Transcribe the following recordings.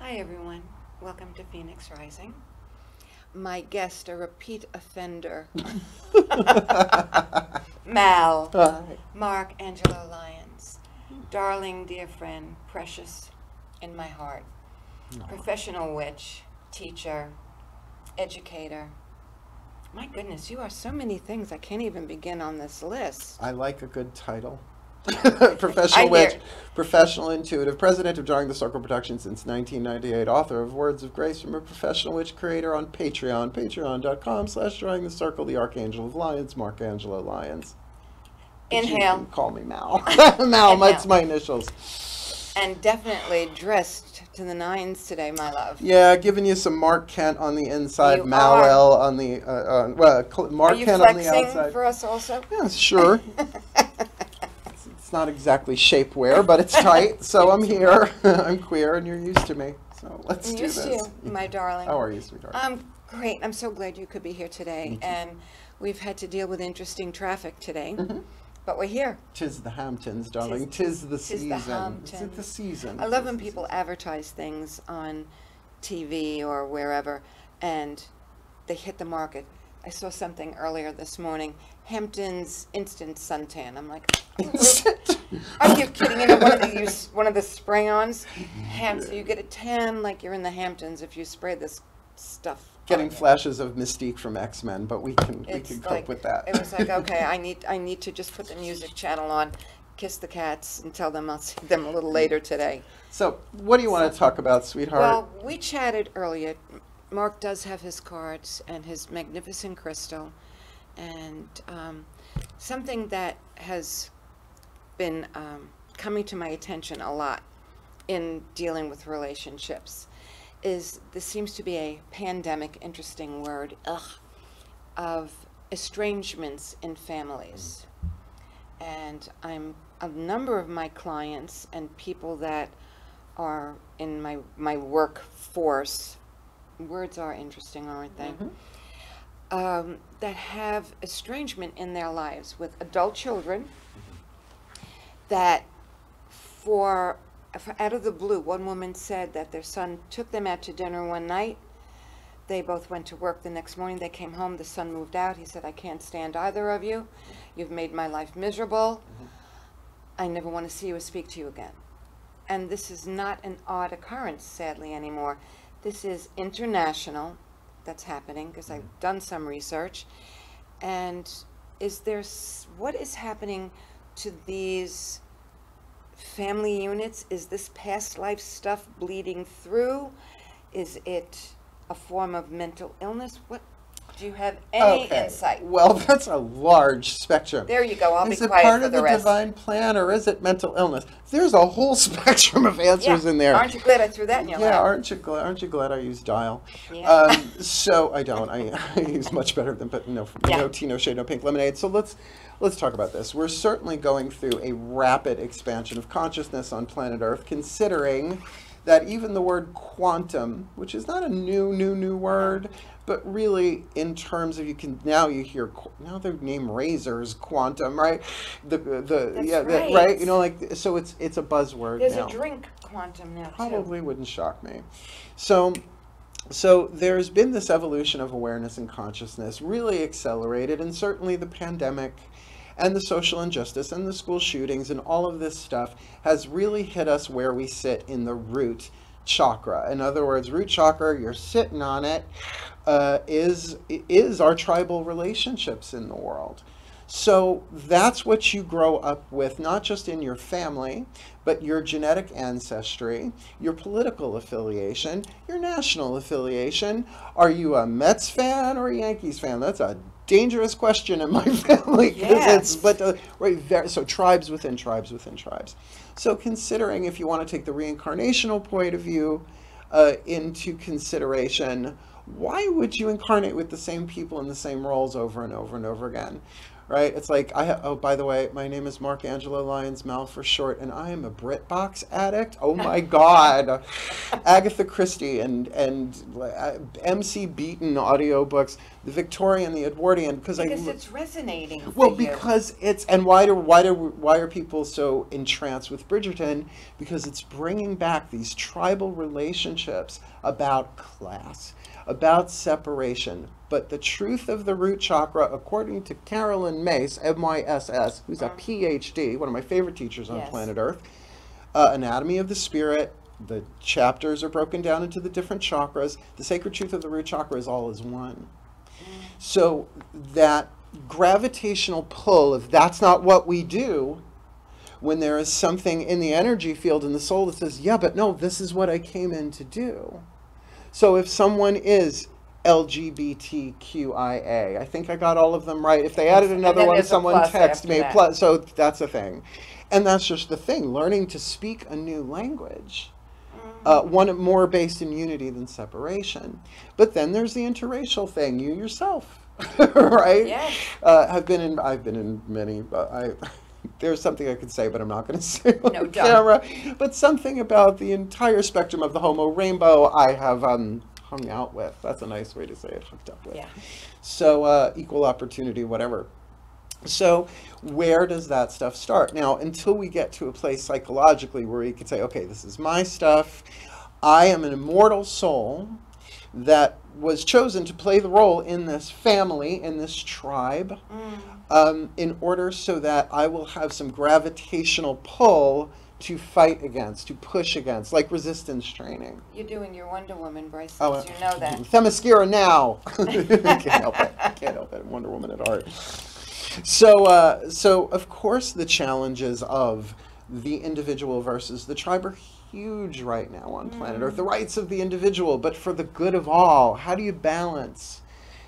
Hi everyone, welcome to Phoenix Rising. My guest, a repeat offender, Mal, Mark Angelo Lyons, darling, dear friend, precious in my heart, professional witch, teacher, educator. My goodness, you are so many things. I can't even begin on this list. I like a good title. Professional witch, professional intuitive, president of Drawing the Circle Production since 1998, author of Words of Grace from a Professional Witch Creator on Patreon, patreon.com/Drawing the Circle, the Archangel of Lions, Mark Angelo Lyons. Inhale. You can call me Mal. Mal, that's my initials. And definitely dressed to the nines today, my love. Yeah, giving you some Mark Kent on the inside, Mal L on the, Mark Kent on the outside. Are you flexing for us also? Yeah, sure. It's not exactly shapewear, but it's tight, so I'm here. I'm queer, and you're used to me, so let's do this. Used to, my darling. How are you, sweetheart? I'm great. I'm so glad you could be here today, and we've had to deal with interesting traffic today, but we're here. Tis the Hamptons, darling. Tis the season. The Hamptons. Is it the season? I love when people advertise things on TV or wherever, and they hit the market. I saw something earlier this morning, Hamptons instant suntan. I'm like, are you kidding? You know, one of the spray-ons, so you get a tan like you're in the Hamptons if you spray this stuff. Getting flashes of Mystique from X-Men, but we can cope with that. It was like, okay, I need to just put the music channel on, kiss the cats, and tell them I'll see them a little later today. So, what do you want to talk about, sweetheart? Well, we chatted earlier. Mark does have his cards and his magnificent crystal, and something that has been coming to my attention a lot in dealing with relationships is this seems to be a pandemic, interesting word, of estrangements in families. And a number of my clients and people that are in my workforce, words are interesting, aren't they? That have estrangement in their lives with adult children that out of the blue, one woman said that their son took them out to dinner one night. They both went to work the next morning. They came home. The son moved out. He said, I can't stand either of you. You've made my life miserable. I never want to see you or speak to you again. And this is not an odd occurrence, sadly, anymore. This is international. That's happening because I've done some research. And what is happening to these family units? Is this past life stuff bleeding through? Is it a form of mental illness? What do you have any insight? Well, that's a large spectrum. There you go. I'll be quiet for the rest. Is it part of the divine plan, or is it mental illness? There's a whole spectrum of answers in there. Aren't you glad I threw that in your lap? Yeah, aren't you glad I use dial? Yeah. So I don't. I use much better than, but no tea, no shade, no pink lemonade. So let's talk about this. We're certainly going through a rapid expansion of consciousness on planet Earth, considering that even the word quantum, which is not a new word, but really in terms of now they name razors quantum, right? Right. You know, like, so it's a buzzword. There's now. a drink quantum now. Probably wouldn't shock me. So there's been this evolution of awareness and consciousness, really accelerated, and certainly the pandemic and the social injustice and the school shootings and all of this stuff has really hit us where we sit in the root chakra. In other words, root chakra, you're sitting on it, is our tribal relationships in the world. So that's what you grow up with, not just in your family, but your genetic ancestry, your political affiliation, your national affiliation. Are you a Mets fan or a Yankees fan? That's a dangerous question in my family. Yes. So tribes within tribes within tribes. So considering, if you want to take the reincarnational point of view into consideration, why would you incarnate with the same people in the same roles over and over and over again? right? It's like, oh, by the way, my name is Mark Angelo Lyons, Mal for short, and I am a BritBox addict. Oh my God. Agatha Christie and MC Beaton audiobooks, the Victorian, the Edwardian, because it's resonating. Well, for you. because it's, and why are people so entranced with Bridgerton? Because it's bringing back these tribal relationships about class, about separation. But the truth of the root chakra, according to Carolyn Myss, M-Y-S-S, who's a PhD, one of my favorite teachers on planet Earth, Anatomy of the Spirit, the chapters are broken down into the different chakras. The sacred truth of the root chakra is all as one. So that gravitational pull, if that's not what we do, when there is something in the energy field in the soul that says, yeah, but no, this is what I came in to do. So if someone is LGBTQIA, I think I got all of them right. If they added another one, someone text me. So that's a thing. And that's just the thing, learning to speak a new language. One more based in unity than separation. But then there's the interracial thing, you yourself, right? Yes. I've been in many, but there's something I could say, but I'm not going to say on the camera. But something about the entire spectrum of the homo rainbow I have hung out with. That's a nice way to say it, hooked up with. Yeah. So equal opportunity, whatever. So where does that stuff start? Now, until we get to a place psychologically where you can say, okay, this is my stuff. I am an immortal soul that was chosen to play the role in this family, in this tribe, in order so that I will have some gravitational pull to fight against, to push against, like resistance training. You're doing your Wonder Woman, Bryce. Oh, you know that. Themyscira now. Can't help it. Can't help it. Wonder Woman at heart. So of course the challenges of the individual versus the tribe are huge right now on planet Earth. The rights of the individual, but for the good of all. How do you balance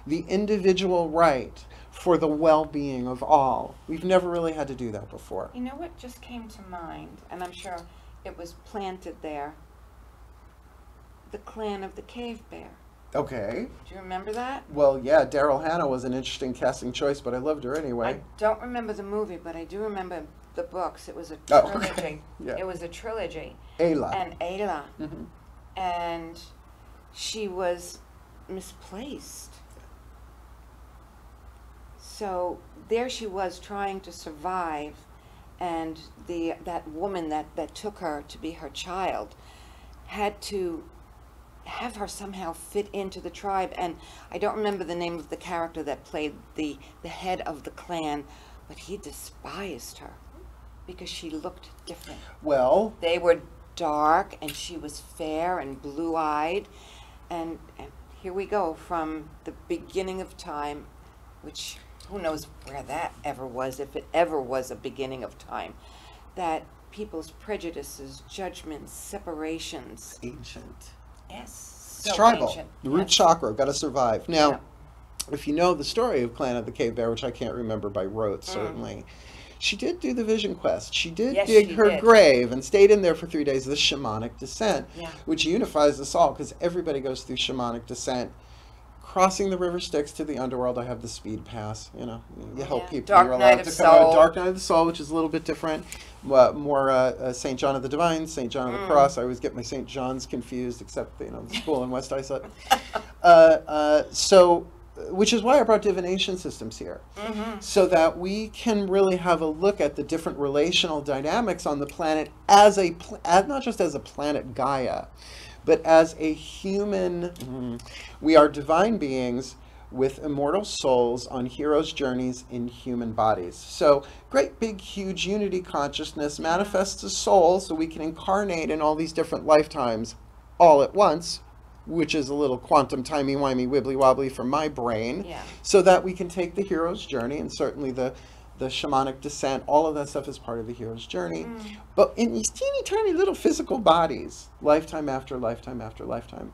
the individual right for the well-being of all? We've never really had to do that before. You know what just came to mind, and I'm sure it was planted there? The clan of the cave bear. Okay. Do you remember that? Well, yeah, Daryl Hannah was an interesting casting choice, but I loved her anyway. I don't remember the movie, but I do remember the books. It was a trilogy. Oh, okay. Yeah. It was a trilogy. Ayla. And Ayla. And she was misplaced. So there she was trying to survive, and that woman that took her to be her child had to have her somehow fit into the tribe. And I don't remember the name of the character that played the head of the clan, but he despised her because she looked different. Well, they were dark and she was fair and blue-eyed, and here we go from the beginning of time, which who knows where that ever was, if it ever was a beginning of time, that people's prejudices, judgments, separations. Ancient. Yes. It's tribal. Ancient. The root chakra, got to survive. Now, if you know the story of Clan of the Cave Bear, which I can't remember by rote, certainly, she did do the vision quest. She did dig her grave and stayed in there for 3 days, the shamanic descent, which unifies us all, because everybody goes through shamanic descent. Crossing the river Styx to the underworld, I have the speed pass. You know, you help people. Dark Night of Soul. Dark Night of the Soul, which is a little bit different. More St. John of the Divine, St. John of the Cross. I always get my St. John's confused, except the school in West Islip. Which is why I brought divination systems here, so that we can really have a look at the different relational dynamics on the planet as not just as a planet Gaia, but as a human. We are divine beings with immortal souls on heroes' journeys in human bodies. So great big huge unity consciousness manifests a soul, so we can incarnate in all these different lifetimes all at once, which is a little quantum timey-wimey wibbly-wobbly for my brain, so that we can take the hero's journey, and certainly the shamanic descent, all of that stuff is part of the hero's journey, but in these teeny tiny little physical bodies, lifetime after lifetime after lifetime.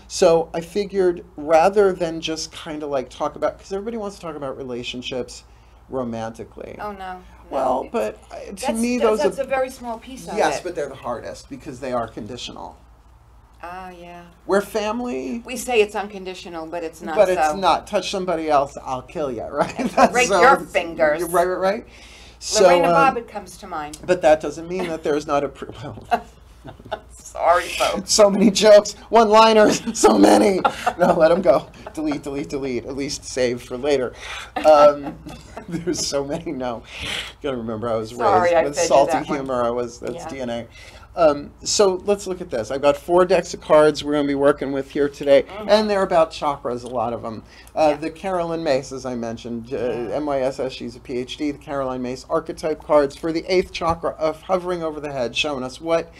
So I figured, rather than just kind of like talk about, because everybody wants to talk about relationships romantically. Oh, no. Well, but to me, that's a very small piece of it. Yes, but they're the hardest, because they are conditional. Ah, yeah. We're family. We say it's unconditional, but it's not. But it's not. Touch somebody else, I'll kill you, right? Break your fingers. Right. So, Lorena Bobbitt comes to mind. But that doesn't mean that there's not a... Sorry, folks. So many jokes, one-liners, so many. No, let them go. Delete. At least save for later. There's so many. No, gotta remember I was raised with salty humor. That's DNA. So let's look at this. I've got 4 decks of cards we're going to be working with here today, and they're about chakras, a lot of them. The Carolyn Mace, as I mentioned, MYSS, she's a PhD. The Caroline Mace archetype cards for the 8th chakra of hovering over the head, showing us what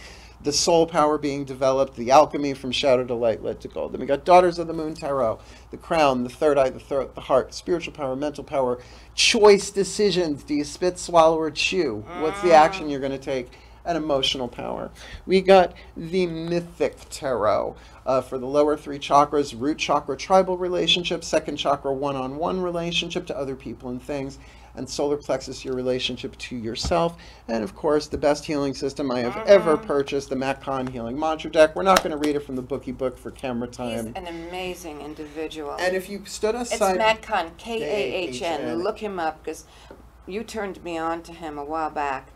the soul power being developed, the alchemy from shadow to light led to gold. Then we got Daughters of the Moon Tarot, the crown, the third eye, the throat, the heart, spiritual power, mental power, choice decisions. Do you spit, swallow, or chew? What's the action you're going to take? And emotional power. We got the Mythic Tarot for the lower 3 chakras, root chakra, tribal relationship, 2nd chakra, one-on-one relationship to other people and things, and solar plexus, your relationship to yourself. And of course, the best healing system I have ever purchased, the Mac-Con Healing Mantra Deck. We're not going to read it from the bookie book for camera time. He's an amazing individual. And if you stood aside... It's Mac-Con, K-A-H-N. Look him up, because you turned me on to him a while back,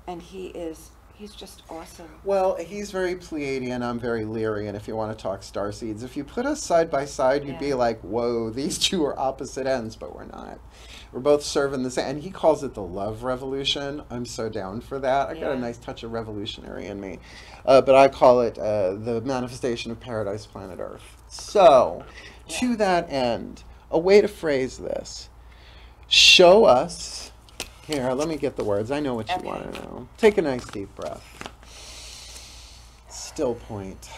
and he's just awesome. Well, he's very Pleiadian, I'm very Lyrian, if you want to talk starseeds. If you put us side by side, you'd be like, whoa, these two are opposite ends, but we're not. We're both serving the same, and he calls it the love revolution. I'm so down for that. I got a nice touch of revolutionary in me. But I call it the manifestation of paradise, planet Earth. So, to that end, a way to phrase this, show us... Here, let me get the words. I know what you want to know. Take a nice deep breath. Still point.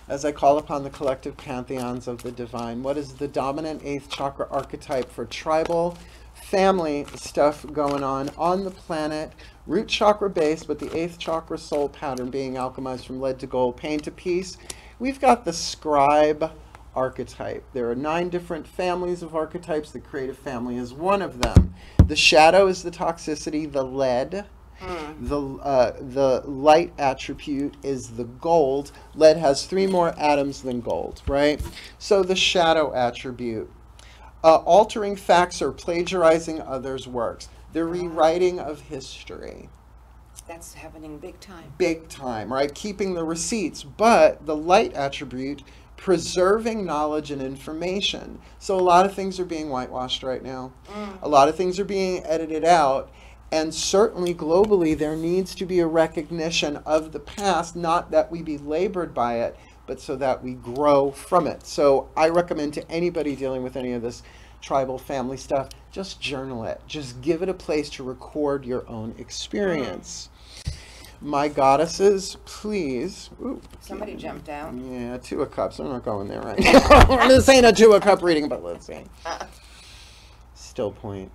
As I call upon the collective pantheons of the divine, what is the dominant 8th chakra archetype for tribal family stuff going on the planet? Root chakra base, but the 8th chakra soul pattern being alchemized from lead to gold, pain to peace. We've got the scribe archetype. There are 9 different families of archetypes. The creative family is one of them. The shadow is the toxicity, the lead. The light attribute is the gold. Lead has 3 more atoms than gold, right? So the shadow attribute. Altering facts or plagiarizing others' works. The rewriting of history. That's happening big time. Big time, right? Keeping the receipts. But the light attribute, preserving knowledge and information. So a lot of things are being whitewashed right now. A lot of things are being edited out. And certainly globally, there needs to be a recognition of the past, not that we be labored by it, but so that we grow from it. So I recommend to anybody dealing with any of this tribal family stuff, just journal it. Just give it a place to record your own experience. My goddesses, please. Ooh, somebody jumped out. Yeah, 2 of Cups. I'm not going there right now. This ain't a 2 of Cup reading, but let's see. Still point.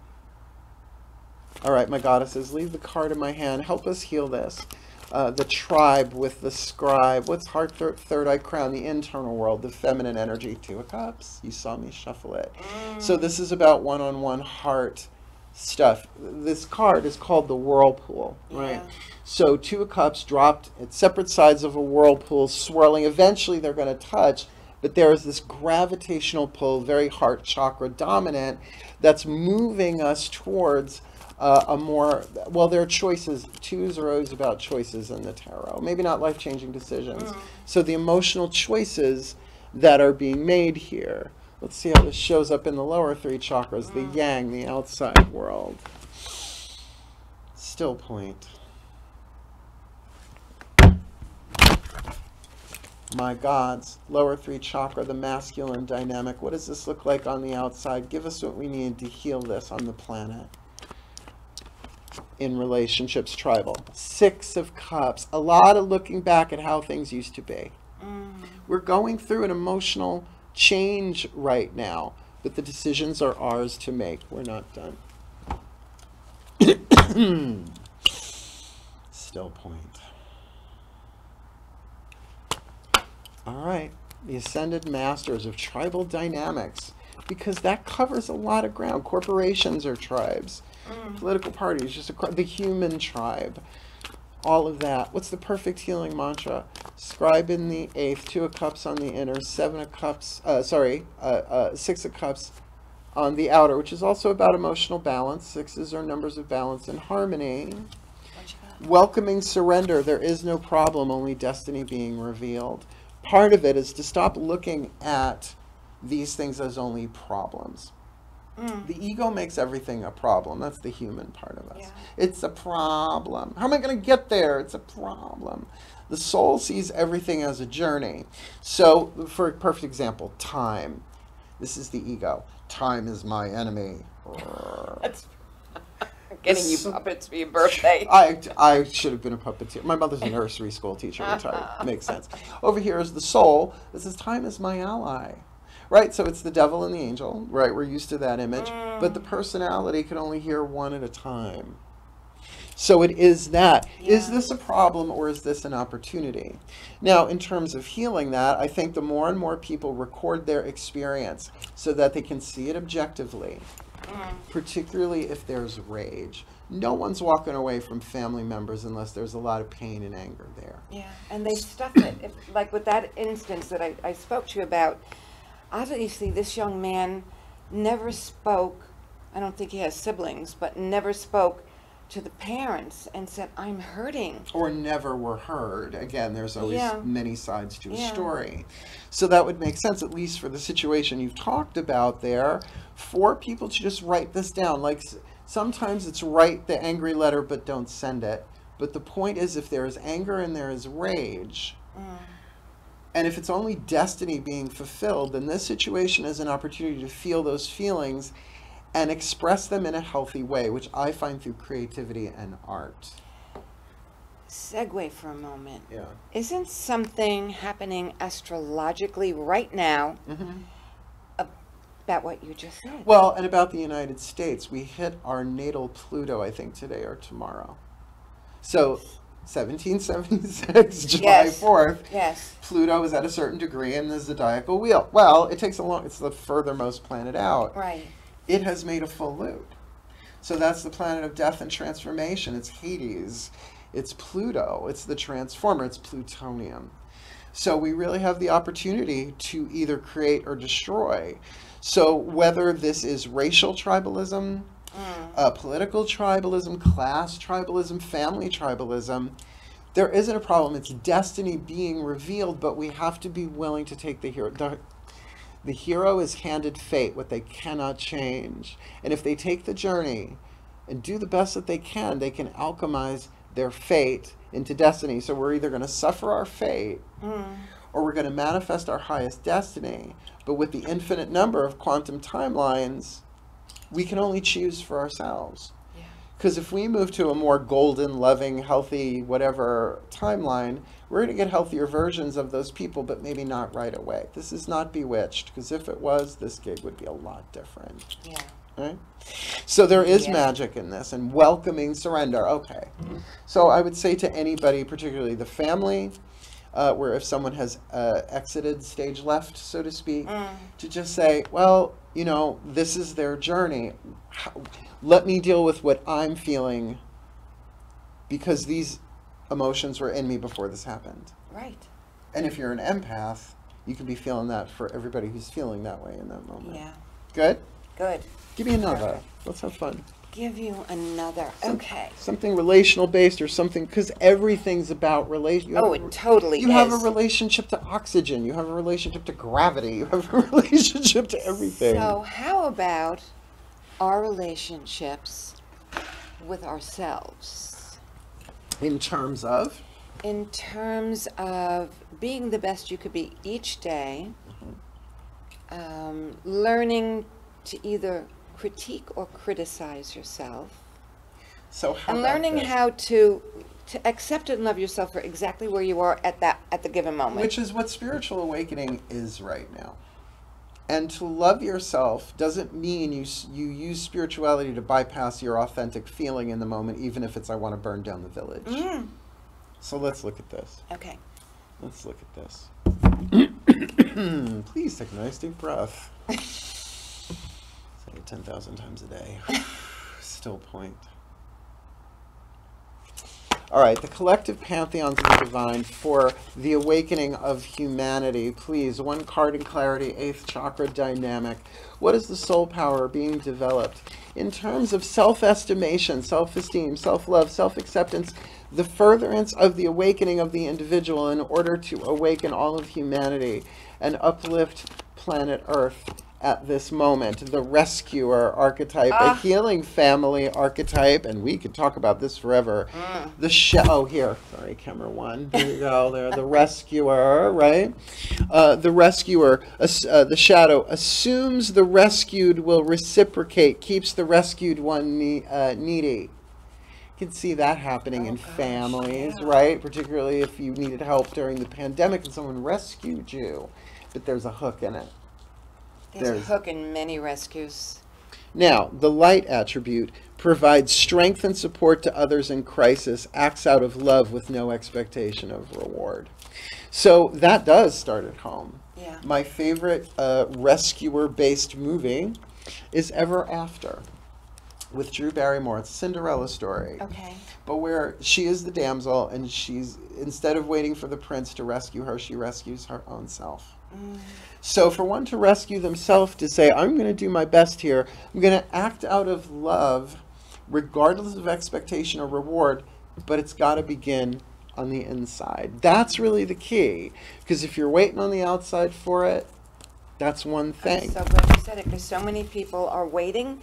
All right, my goddesses, leave the card in my hand. Help us heal this. The tribe with the scribe. What's heart, third eye, crown? The internal world, the feminine energy. 2 of Cups. You saw me shuffle it. So this is about one-on-one heart stuff. This card is called the whirlpool, right? So 2 of Cups dropped at separate sides of a whirlpool, swirling. Eventually they're going to touch, but there is this gravitational pull, very heart chakra dominant, that's moving us towards a more, well, there are choices. 2s are always about choices in the tarot. Maybe not life-changing decisions. So the emotional choices that are being made here. Let's see how this shows up in the lower 3 chakras, the yang, the outside world. Still point. My gods, lower 3 chakra, the masculine dynamic. What does this look like on the outside? Give us what we need to heal this on the planet. In relationships, tribal. 6 of Cups. A lot of looking back at how things used to be. We're going through an emotional change right now, but the decisions are ours to make. We're not done. Still point. All right, the Ascended Masters of Tribal Dynamics, because that covers a lot of ground. Corporations are tribes. Political parties, just the human tribe. all of that. What's the perfect healing mantra? Scribe in the 8th, 2 of Cups on the inner, 7 of Cups, 6 of Cups on the outer, which is also about emotional balance. 6s are numbers of balance and harmony. Welcoming surrender. There is no problem, only destiny being revealed. Part of it is to stop looking at these things as only problems. The ego makes everything a problem. That's the human part of us. Yeah. It's a problem. How am I going to get there? It's a problem. The soul sees everything as a journey. So, for a perfect example, time. This is the ego. Time is my enemy. That's getting you puppets for your birthday. I should have been a puppeteer. My mother's a nursery school teacher, retired. Makes sense. Over here is the soul. This is time is my ally. Right, so it's the devil and the angel, right? We're used to that image. But the personality can only hear one at a time. So it is that. Yeah. Is this a problem or is this an opportunity? Now, in terms of healing that, I think the more and more people record their experience so that they can see it objectively, particularly if there's rage. No one's walking away from family members unless there's a lot of pain and anger there. Yeah, and they stuff it. Like with that instance that I spoke to you about, obviously, this young man never spoke, I don't think he has siblings, but never spoke to the parents and said, I'm hurting. Or never were heard. Again, there's always many sides to a story. So that would make sense, at least for the situation you've talked about there, for people to just write this down. Like, sometimes it's write the angry letter, but don't send it. But the point is, if there is anger and there is rage, and if it's only destiny being fulfilled, then this situation is an opportunity to feel those feelings and express them in a healthy way, which I find through creativity and art. Segue for a moment. Yeah. Isn't something happening astrologically right now about what you just said? Well, and about the United States. We hit our natal Pluto, I think, today or tomorrow. So 1776, July 4th, Pluto is at a certain degree in the zodiacal wheel. Well, it takes it's the furthermost planet out. Right. It has made a full loop. So that's the planet of death and transformation. It's Hades. It's Pluto. It's the transformer. It's plutonium. So we really have the opportunity to either create or destroy. So whether this is racial tribalism, political tribalism, class tribalism, family tribalism, there isn't a problem. It's destiny being revealed, but we have to be willing to take the hero. The hero is handed fate, what they cannot change. And if they take the journey and do the best that they can alchemize their fate into destiny. So we're either going to suffer our fate or we're going to manifest our highest destiny. But with the infinite number of quantum timelines, we can only choose for ourselves. Because if we move to a more golden, loving, healthy, whatever timeline, we're going to get healthier versions of those people, but maybe not right away. This is not Bewitched, because if it was, this gig would be a lot different. Yeah. Right? So there is magic in this, and welcoming surrender. Okay. So I would say to anybody, particularly the family, where if someone has exited stage left, so to speak, to just say, well, you know, this is their journey. Let me deal with what I'm feeling, because these emotions were in me before this happened. Right. And if you're an empath, you can be feeling that for everybody who's feeling that way in that moment. Yeah. Good? Good. Give me another. Let's have fun. Give you another. Okay. Something relational based or something, because everything's about relation. It totally is. You have a relationship to oxygen. You have a relationship to gravity. You have a relationship to everything. So how about our relationships with ourselves? In terms of? In terms of being the best you could be each day, learning to either critique or criticize yourself, so how and learning how to accept and love yourself for exactly where you are at the given moment. Which is what spiritual awakening is right now. And to love yourself doesn't mean you use spirituality to bypass your authentic feeling in the moment, even if it's I want to burn down the village. So let's look at this. Okay. Let's look at this. Please take a nice deep breath. Say it 10,000 times a day. Still point. All right, the collective pantheons of the divine for the awakening of humanity. Please, one card in clarity, 8th chakra dynamic. What is the soul power being developed? In terms of self-estimation, self-esteem, self-love, self-acceptance, the furtherance of the awakening of the individual in order to awaken all of humanity and uplift planet Earth at this moment. The rescuer archetype, a healing family archetype, and we could talk about this forever. Oh, here, sorry, camera one. There you go, there, the rescuer, right? The rescuer, the shadow, assumes the rescued will reciprocate, keeps the rescued one needy. You can see that happening in families, right? Particularly if you needed help during the pandemic and someone rescued you. But there's a hook in it. There's a hook in many rescues. Now, the light attribute provides strength and support to others in crisis, acts out of love with no expectation of reward. So that does start at home. Yeah. My favorite rescuer-based movie is Ever After with Drew Barrymore. It's a Cinderella story. Okay. But where she is the damsel and she's, instead of waiting for the prince to rescue her, she rescues her own self. So for one to rescue themselves, to say, I'm going to do my best here, I'm going to act out of love, regardless of expectation or reward, but it's got to begin on the inside. That's really the key. Because if you're waiting on the outside for it, that's one thing. I'm so glad you said it, because so many people are waiting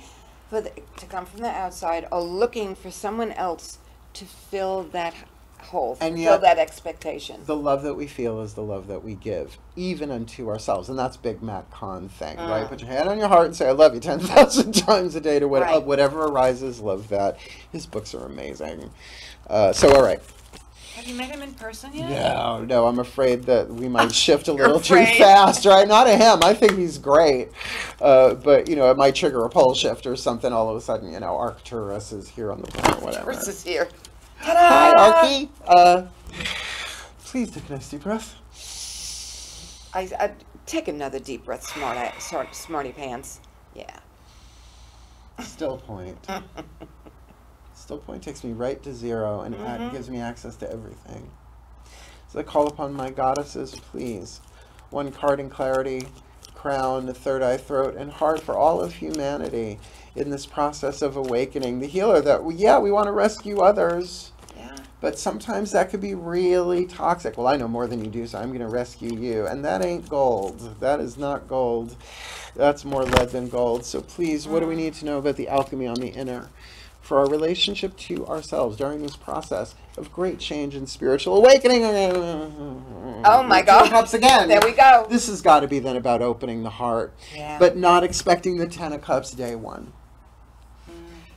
for to come from the outside or looking for someone else to fill that hole, And fill yet, that expectation. the love that we feel is the love that we give, even unto ourselves. And that's big Matt Kahn thing, right? Put your hand on your heart and say, I love you 10,000 times a day to whatever arises. Love that. His books are amazing. So, all right. Have you met him in person yet? No, I'm afraid that we might shift a little too fast, right? Not at him. I think he's great. But, you know, it might trigger a pole shift or something. All of a sudden, you know, Arcturus is here on the planet, whatever. Arcturus is here. Hi, Archie. Please take a nice deep breath. I take another deep breath, smarty pants. Yeah. Still point. Still point takes me right to zero and gives me access to everything. So I call upon my goddesses, please. One card in clarity, crown, the third eye, throat, and heart for all of humanity in this process of awakening. The healer that, we want to rescue others. Yeah. But sometimes that could be really toxic. Well, I know more than you do, so I'm going to rescue you. And that ain't gold. That is not gold. That's more lead than gold. So please, what do we need to know about the alchemy on the inner for our relationship to ourselves during this process of great change and spiritual awakening? Oh my God. Cups again. There we go. This has got to be then about opening the heart, but not expecting the 10 of Cups day one.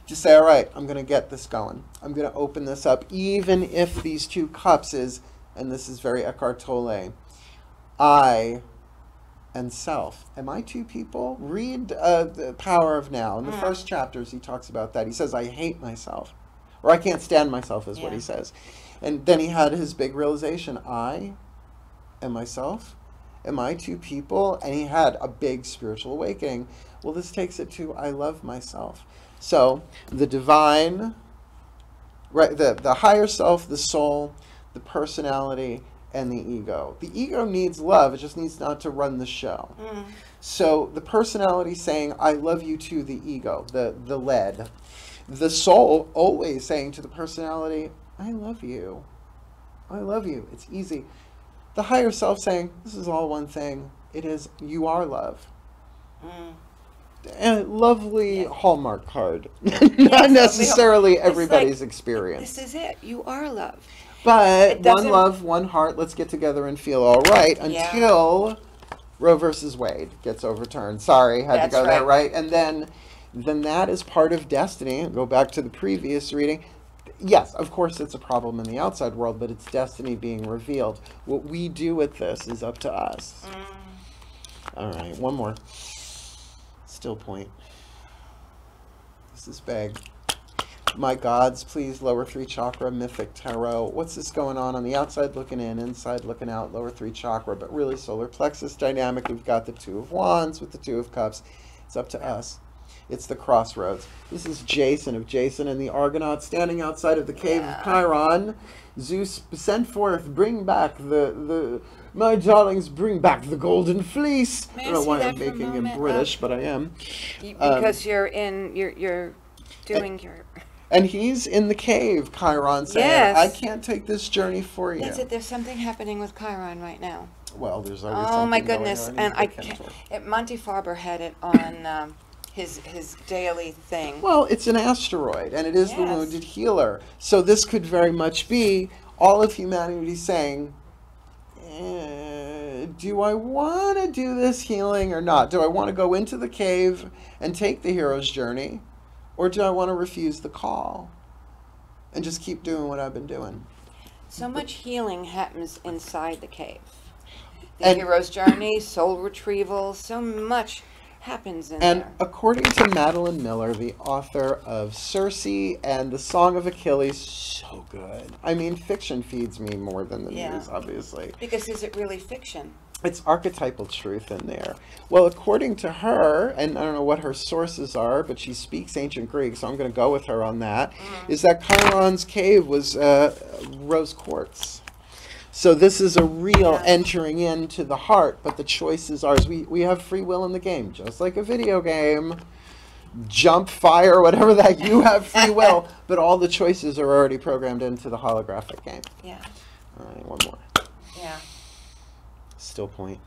Just say, all right, I'm going to get this going. I'm going to open this up, even if these 2 cups is, and this is very Eckhart Tolle, I and self. Am I 2 people? Read The Power of Now. In the first chapters, he talks about that. He says, I hate myself, or I can't stand myself is what he says. And then he had his big realization, I and myself, am I 2 people? And he had a big spiritual awakening. Well, this takes it to, I love myself. So the divine, right, the higher self, the soul, the personality, and the ego. The ego needs love. It just needs not to run the show. So the personality saying, I love you to the ego, the lead. The soul always saying to the personality, I love you. I love you. It's easy. The higher self saying, this is all one thing. It is, you are love. And lovely Hallmark card. Not necessarily everybody's experience. This is it. You are love. But one love, one heart, let's get together and feel all right until Roe versus Wade gets overturned. Sorry, had to go there, right? And then that is part of destiny. Go back to the previous reading. Yes, of course it's a problem in the outside world, but it's destiny being revealed. What we do with this is up to us. All right, one more. Still point. This is big. My gods, please, lower 3 chakra, mythic tarot. What's this going on the outside looking in, inside looking out, lower 3 chakra, but really solar plexus dynamic. We've got the 2 of Wands with the 2 of Cups. It's up to us. It's the crossroads. This is Jason of Jason and the Argonauts standing outside of the cave of Chiron. Zeus, send forth, bring back my darlings, bring back the golden fleece. I don't know why I'm making him British, but I am. Because you're doing your... And he's in the cave, Chiron, saying, Yes. I can't take this journey for you. That's it. There's something happening with Chiron right now. Well, there's always Oh my something going goodness! on. And I can't. Monty Farber had it on his daily thing. Well, it's an asteroid, and it is the Yes. wounded healer. So this could very much be all of humanity saying, do I want to do this healing or not? Do I want to go into the cave and take the hero's journey? Or do I want to refuse the call and just keep doing what I've been doing? So much healing happens inside the cave. The hero's journey, soul retrieval, so much happens in there. And according to Madeline Miller, the author of Circe and The Song of Achilles, so good. I mean, fiction feeds me more than the news, obviously. Because is it really fiction? It's archetypal truth in there. Well, according to her, and I don't know what her sources are, but she speaks ancient Greek, so I'm going to go with her on that, is that Chiron's cave was rose quartz. So this is a real entering into the heart, but the choice is ours. We have free will in the game, just like a video game. Jump, fire, whatever that, you have free will, but all the choices are already programmed into the holographic game. Yeah. All right, one more. Yeah. Still point.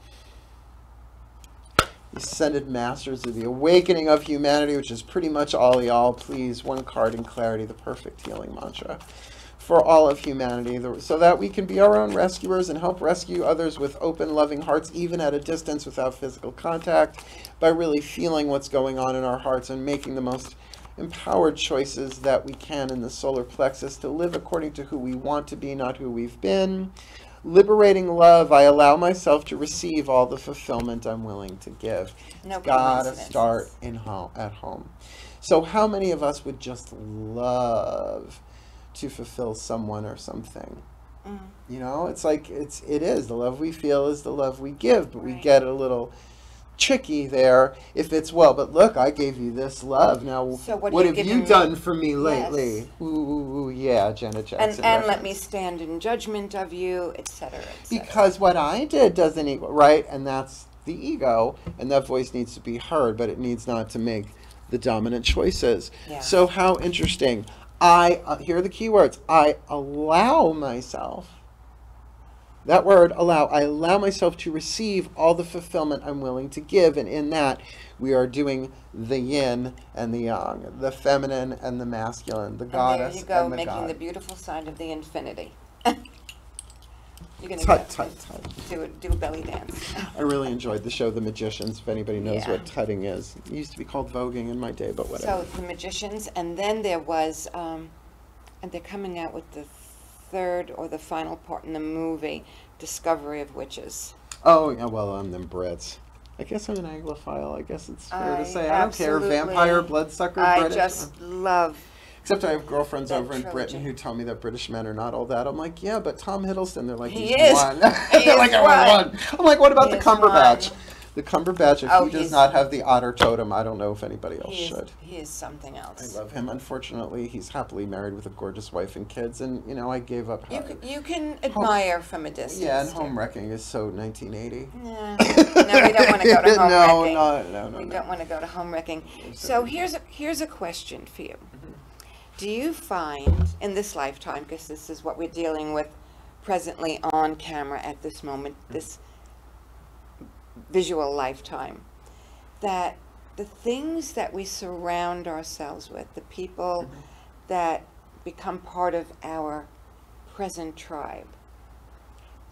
The Ascended Masters of the Awakening of Humanity, which is pretty much all y'all. Please, one card in clarity, the perfect healing mantra for all of humanity, so that we can be our own rescuers and help rescue others with open, loving hearts, even at a distance without physical contact, by really feeling what's going on in our hearts and making the most empowered choices that we can in the solar plexus to live according to who we want to be, not who we've been. Liberating love, I allow myself to receive all the fulfillment I'm willing to give. No gotta start at home. So how many of us would just love to fulfill someone or something? You know, it's like it is the love we feel is the love we give, but we get a little tricky there if it's, well, but look, I gave you this love. Now, so what have you done for me lately? Yes. Ooh, yeah, Janet Jackson. And let me stand in judgment of you, etc. Because what I did doesn't equal, right? And that's the ego, and that voice needs to be heard, but it needs not to make the dominant choices. Yeah. So how interesting. Here are the key words. I allow myself. That word, allow, I allow myself to receive all the fulfillment I'm willing to give. And in that, we are doing the yin and the yang, the feminine and the masculine, the goddess and the god. There you go, making the beautiful sign of the infinity. You're going to do a belly dance. I really enjoyed the show The Magicians, if anybody knows what tutting is. It used to be called voguing in my day, but whatever. So, The Magicians, and then there was, and they're coming out with the third or the final part in the movie, Discovery of Witches. Oh, yeah, well, I'm them Brits. I guess I'm an Anglophile. I guess it's fair to say. I don't care. Vampire, bloodsucker, British. I just love... Except I have girlfriends over in Britain who tell me that British men are not all that. I'm like, yeah, but Tom Hiddleston, they're like, he's one. They're like, one. I'm like, what about the Cumberbatch? The Cumberbatch, if he does not have the otter totem, I don't know if anybody else should. He is something else. I love him. Unfortunately, he's happily married with a gorgeous wife and kids, and, you know, I gave up. You can admire from a distance. Yeah, and Home Wrecking is so 1980. No, we don't want to go to Home Wrecking. No. We don't want to go to Home Wrecking. So here's a question for you. Do you find, in this lifetime, because this is what we're dealing with presently on camera at this moment, this visual lifetime, that the things that we surround ourselves with, the people that become part of our present tribe,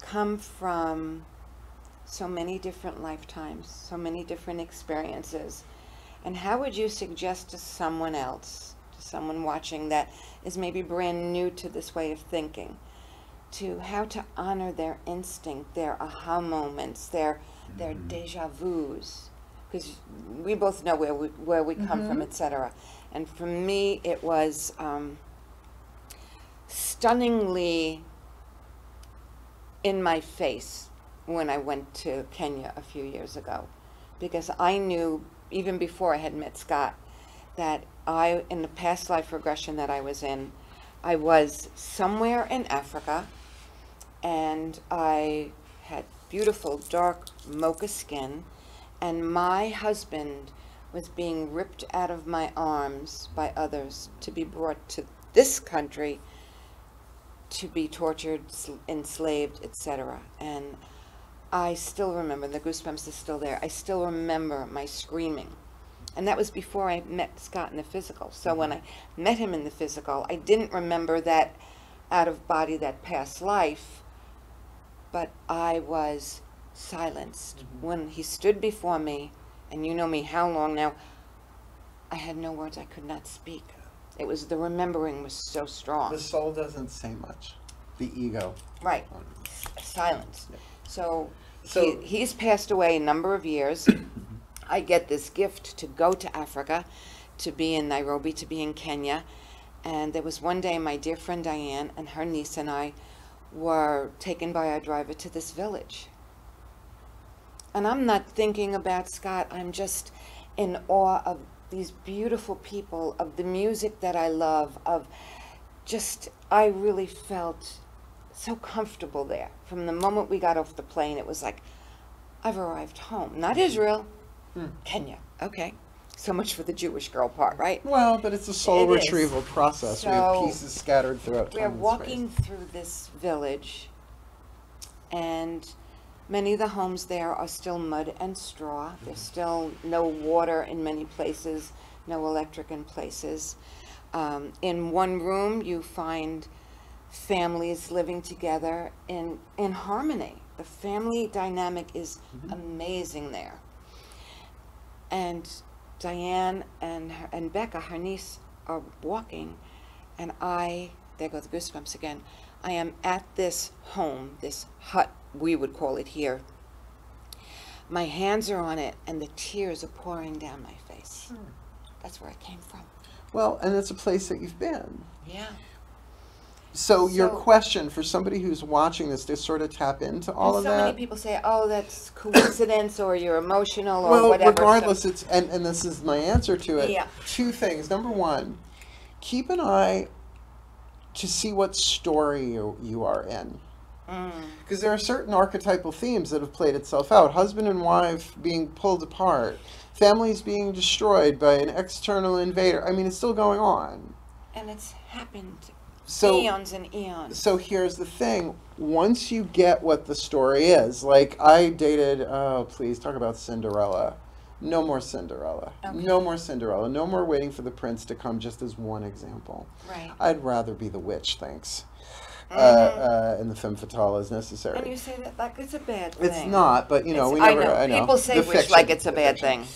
come from so many different lifetimes, so many different experiences? And how would you suggest to someone else, someone watching that is maybe brand new to this way of thinking, to how to honor their instinct, their aha moments, their deja vus, because we both know where we come from, etc. And for me, it was stunningly in my face when I went to Kenya a few years ago, because I knew, even before I had met Scott, that in the past life regression that I was in, I was somewhere in Africa, and I had beautiful dark mocha skin, and my husband was being ripped out of my arms by others to be brought to this country to be tortured, enslaved, etc. And I still remember, the goosebumps are still there, I still remember my screaming. And that was before I met Scott in the physical. So when I met him in the physical, I didn't remember that out of body, that past life, but I was silenced. When he stood before me, and you know me how long now, I had no words, I could not speak. It was, the remembering was so strong. The soul doesn't say much. The ego. Right. Silence. Yeah. So he's passed away a number of years. I get this gift to go to Africa, to be in Nairobi, to be in Kenya. And there was one day my dear friend Diane and her niece and I were taken by our driver to this village. And I'm not thinking about Scott, I'm just in awe of these beautiful people, of the music that I love, of just, I really felt so comfortable there. From the moment we got off the plane, it was like, I've arrived home. Not Israel, Kenya. Okay. So much for the Jewish girl part, right? Well, but it's a soul retrieval process. So we have pieces scattered throughout time we're and walking space. through this village, and many of the homes there are still mud and straw. There's still no water in many places, no electric in places. In one room, you find families living together in harmony. The family dynamic is amazing there. And Diane and Becca, her niece, are walking, and there go the goosebumps again, I am at this home, this hut, we would call it here. My hands are on it, and the tears are pouring down my face. That's where I came from. Well, and it's a place that you've been. Yeah. So your question for somebody who's watching this to sort of tap into all of that. So many people say, "Oh, that's coincidence," or "You're emotional," or well, whatever. Regardless, so, it's and this is my answer to it. Yeah. Two things. Number one, keep an eye to see what story you are in. Because there are certain archetypal themes that have played itself out. Husband and wife being pulled apart. Families being destroyed by an external invader. I mean, it's still going on. And it's happened eons and eons. So here's the thing. Once you get what the story is, like I dated, oh, please, talk about Cinderella. No more Cinderella. Okay. No more Cinderella. No more waiting for the prince to come, just as one example. Right. I'd rather be the witch, thanks. And the femme fatale is necessary. And you say that like it's a bad thing. It's not, but you know, I know. People say witch like it's a bad thing.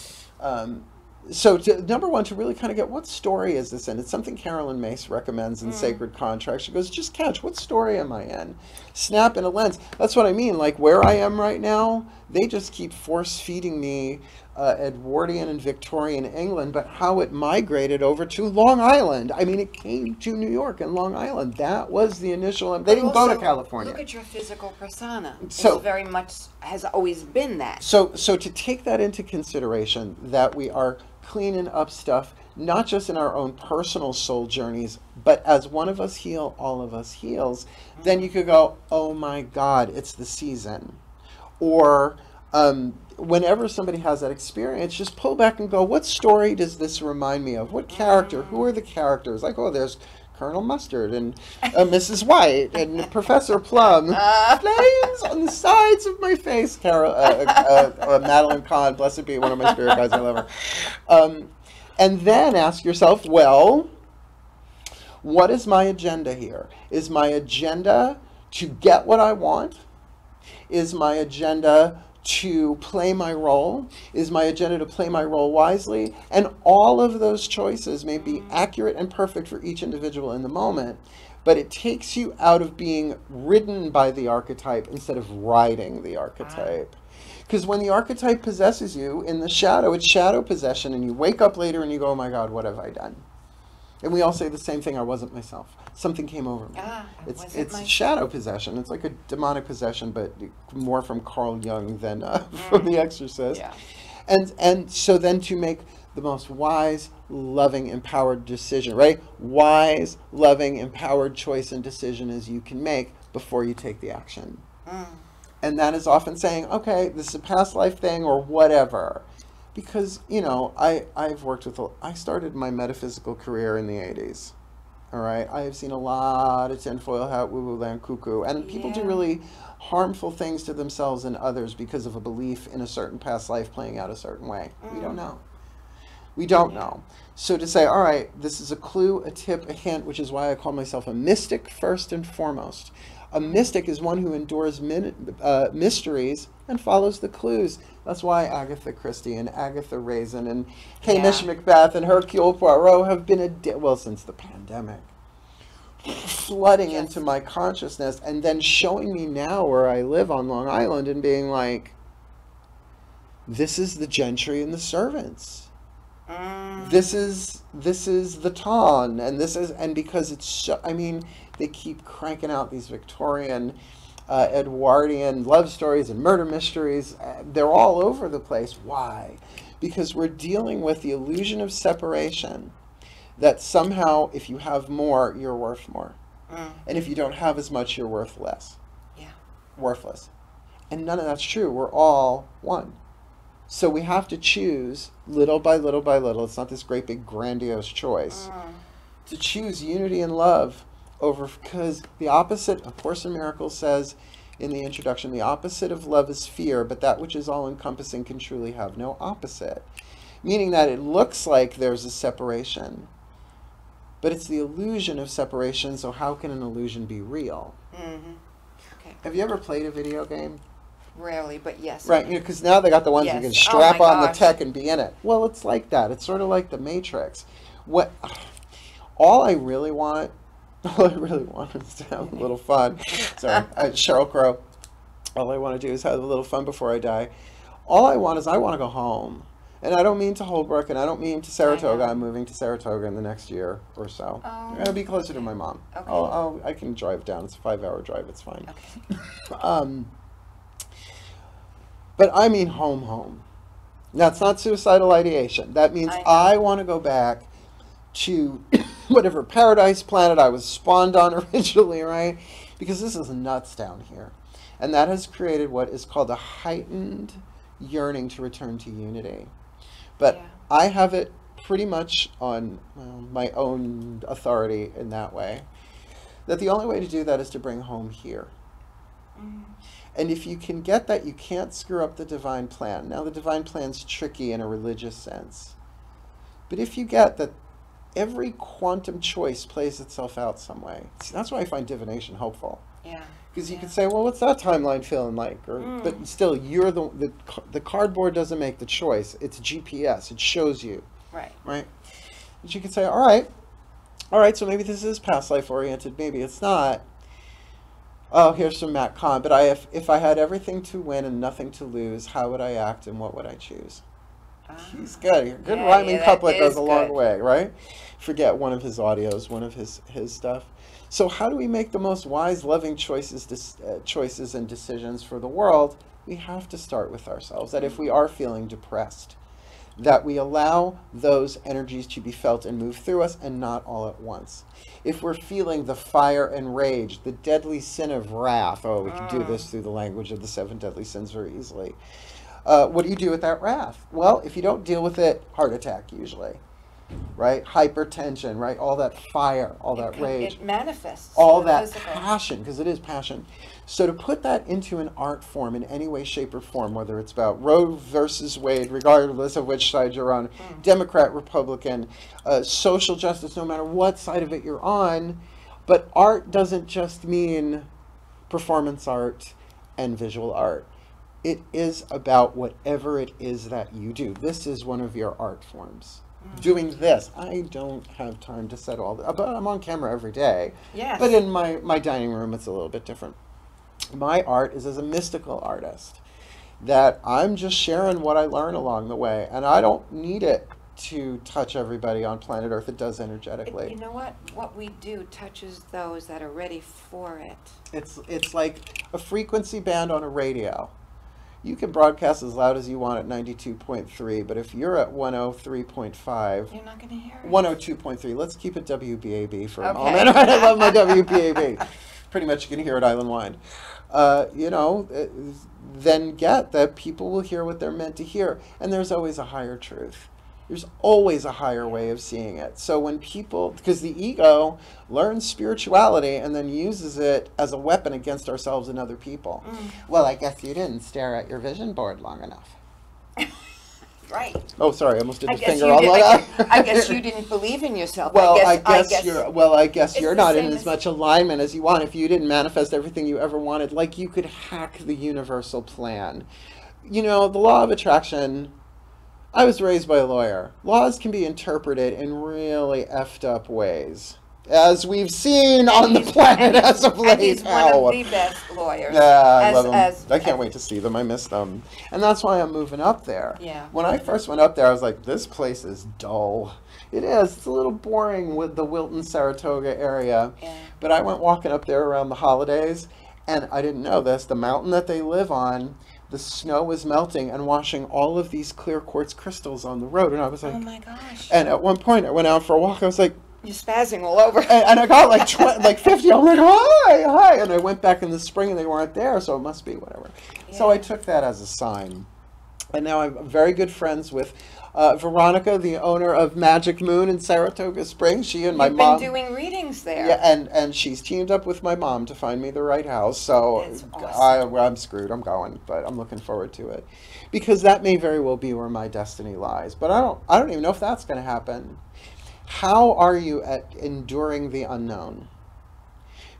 So number one, to really kind of get what story is this in? It's something Carolyn Mace recommends in Sacred Contract. She goes, just catch, what story am I in? Snap in a lens. That's what I mean. Like where I am right now, they just keep force feeding me Edwardian and Victorian England, but how it migrated over to Long Island. I mean, it came to New York and Long Island. That was the initial. They didn't go to California. Look at your physical persona. So it's very much has always been that. So to take that into consideration, that we are cleaning up stuff, not just in our own personal soul journeys, but as one of us heal, all of us heals, then you could go, oh my God, it's the season. Or whenever somebody has that experience, just pull back and go, what story does this remind me of? What character? Who are the characters? Like, oh, there's Colonel Mustard and Mrs. White and Professor Plum. Flames on the sides of my face. Madeline Kahn, blessed be, one of my spirit guides, I love her. And then ask yourself, well, what is my agenda here? Is my agenda to get what I want? Is my agenda to play my role? Is my agenda to play my role wisely? And all of those choices may be accurate and perfect for each individual in the moment, but it takes you out of being ridden by the archetype instead of riding the archetype. Because when the archetype possesses you in the shadow, it's shadow possession, and you wake up later and you go, oh my God, what have I done? And we all say the same thing, I wasn't myself. Something came over me. It's shadow possession. It's like a demonic possession, but more from Carl Jung than from The Exorcist. Yeah. And so then to make the most wise, loving, empowered decision, right? Wise, loving, empowered choice and decision as you can make before you take the action. And that is often saying, okay, this is a past life thing or whatever. Because, you know, I've worked with, I started my metaphysical career in the 80s. All right. I have seen a lot of tinfoil hat, woo-woo land, cuckoo. And people do really harmful things to themselves and others because of a belief in a certain past life playing out a certain way. We don't know. We don't know. So to say, all right, this is a clue, a tip, a hint, which is why I call myself a mystic first and foremost. A mystic is one who endures mysteries and follows the clues. That's why Agatha Christie and Agatha Raisin and Hamish Macbeth and Hercule Poirot have been, since the pandemic, flooding into my consciousness and then showing me now where I live on Long Island and being like, this is the gentry and the servants. This is the ton, and because it's so, I mean, they keep cranking out these Victorian, Edwardian love stories and murder mysteries. They're all over the place. Why? Because we're dealing with the illusion of separation, that somehow if you have more, you're worth more. And if you don't have as much, you're worth less. Worthless. And none of that's true. We're all one. So we have to choose little by little by little. It's not this great big grandiose choice. To choose unity and love over, because the opposite, of Course in Miracles says in the introduction, the opposite of love is fear, but that which is all-encompassing can truly have no opposite. Meaning that it looks like there's a separation, but it's the illusion of separation, so how can an illusion be real? Okay. Have you ever played a video game? Rarely, but yes. Right, you know, because now they got the ones you can strap on the tech and be in it. Well, it's like that. It's sort of like the Matrix. All I really want is to have a little fun. Sorry, Sheryl Crow. All I want to do is have a little fun before I die. All I want is I want to go home. And I don't mean to Holbrook, and I don't mean to Saratoga. I'm moving to Saratoga in the next year or so. I'm going to be closer to my mom. Okay. I can drive down. It's a 5-hour drive. It's fine. Okay. But I mean home. That's not suicidal ideation. That means I want to go back to whatever paradise planet I was spawned on originally, right? Because this is nuts down here. And that has created what is called a heightened yearning to return to unity. But I have it pretty much on my own authority in that way, that the only way to do that is to bring home here. And if you can get that, you can't screw up the divine plan. Now, the divine plan's tricky in a religious sense. But if you get that every quantum choice plays itself out some way, see, that's why I find divination helpful. Because you could say, well, what's that timeline feeling like? But still, you're the cardboard doesn't make the choice. It's GPS. It shows you. Right. But you could say, all right, so maybe this is past life oriented. Maybe it's not. Oh, here's from Matt Kahn. But if I had everything to win and nothing to lose, how would I act and what would I choose? He's good. A good rhyming couplet goes a long way, right? Forget one of his audios, one of his stuff. So how do we make the most wise, loving choices and decisions for the world? We have to start with ourselves. That if we are feeling depressed, that we allow those energies to be felt and move through us and not all at once. If we're feeling the fire and rage, the deadly sin of wrath, we can do this through the language of the 7 deadly sins very easily. What do you do with that wrath? Well, if you don't deal with it, heart attack usually, right? Hypertension, right? All that fire, all that rage. It manifests. All that passion, because it is passion. So to put that into an art form in any way, shape, or form, whether it's about Roe versus Wade, regardless of which side you're on, Democrat, Republican, social justice, no matter what side of it you're on, but art doesn't just mean performance art and visual art. It is about whatever it is that you do. This is one of your art forms. Doing this. I don't have time to set all that, but I'm on camera every day. Yes. But in my dining room, it's a little bit different. My art is as a mystical artist, that I'm just sharing what I learn along the way, and I don't need it to touch everybody on planet Earth. It does energetically. You know what? What we do touches those that are ready for it. It's like a frequency band on a radio. You can broadcast as loud as you want at 92.3, but if you're at 103.5, You're not going to hear it. 102.3, let's keep it WBAB for a Okay. moment. I love my WBAB. Pretty much you can hear it island-wide. Then get that people will hear what they're meant to hear. And there's always a higher truth. There's always a higher way of seeing it. So when people, because the ego learns spirituality and then uses it as a weapon against ourselves and other people. Well, I guess you didn't stare at your vision board long enough. Right. Oh, sorry, I almost did I the guess finger you all did- the way up. I guess you didn't believe in yourself. Well, I guess guess it's you're the not in same as as- much alignment as you want if you didn't manifest everything you ever wanted. Like you could hack the universal plan. The law of attraction. I was raised by a lawyer. Laws can be interpreted in really effed up ways, as we've seen on the planet as of late. And he's one of the best lawyers. Yeah, I love them. as- I can't wait to see them. I miss them. And that's why I'm moving up there. Yeah. When I first went up there, I was like, this place is dull. It is. It's a little boring with the Wilton, Saratoga area. Yeah. But I went walking up there around the holidays, and I didn't know this. The mountain that they live on, the snow was melting and washing all of these clear quartz crystals on the road. And I was like, Oh my gosh. and at one point I went out for a walk. I was like, You're spazzing all over. and I got like 20, like 50. I'm like, hi. And I went back in the spring and they weren't there, so it must be whatever. So I took that as a sign. And now I'm very good friends with Veronica, the owner of Magic Moon in Saratoga Springs. She and my You've mom. been doing readings there. Yeah, and she's teamed up with my mom to find me the right house. So That's awesome. I'm screwed. I'm going, but I'm looking forward to it, because that may very well be where my destiny lies. But I don't even know if that's going to happen. How are you at enduring the unknown?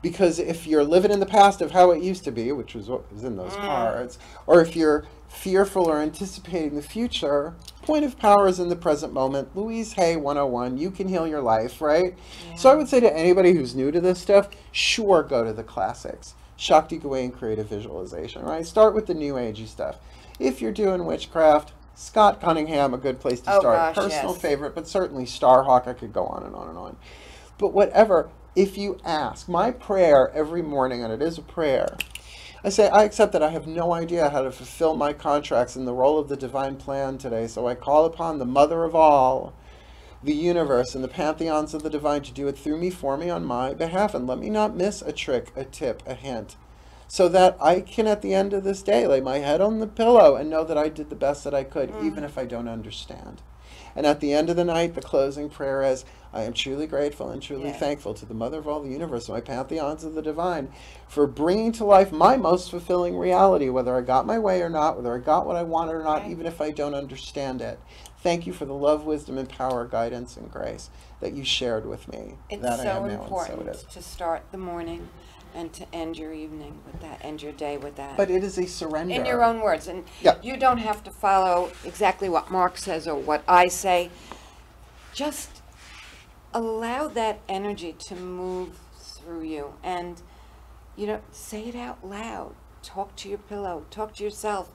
Because if you're living in the past of how it used to be, which was what was in those cards, or if you're fearful or anticipating the future, point of power is in the present moment. Louise Hay 101, you can heal your life, right? Yeah. So I would say to anybody who's new to this stuff, sure, go to the classics. Shakti Gawain Creative Visualization, right? Start with the new agey stuff. If you're doing witchcraft, Scott Cunningham, a good place to Oh, start. gosh, Personal yes. favorite, but certainly Starhawk. I could go on and on and on. But whatever, if you ask, my prayer every morning, and it is a prayer, I say, I accept that I have no idea how to fulfill my contracts in the role of the divine plan today, so I call upon the mother of all, the universe, and the pantheons of the divine to do it through me, for me, on my behalf, and let me not miss a trick, a tip, a hint, so that I can, at the end of this day, lay my head on the pillow and know that I did the best that I could, even if I don't understand. And at the end of the night, the closing prayer is, I am truly grateful and truly thankful to the mother of all the universe, my pantheons of the divine, for bringing to life my most fulfilling reality, whether I got my way or not, whether I got what I wanted or not, even if I don't understand it. Thank you for the love, wisdom, and power, guidance, and grace that you shared with me. It's that I so am now, and important so it is. to start the morning and to end your evening with that, end your day with that. But it is a surrender. In your own words. And Yeah. you don't have to follow exactly what Mark says or what I say. Just allow that energy to move through you. And, say it out loud. Talk to your pillow. Talk to yourself.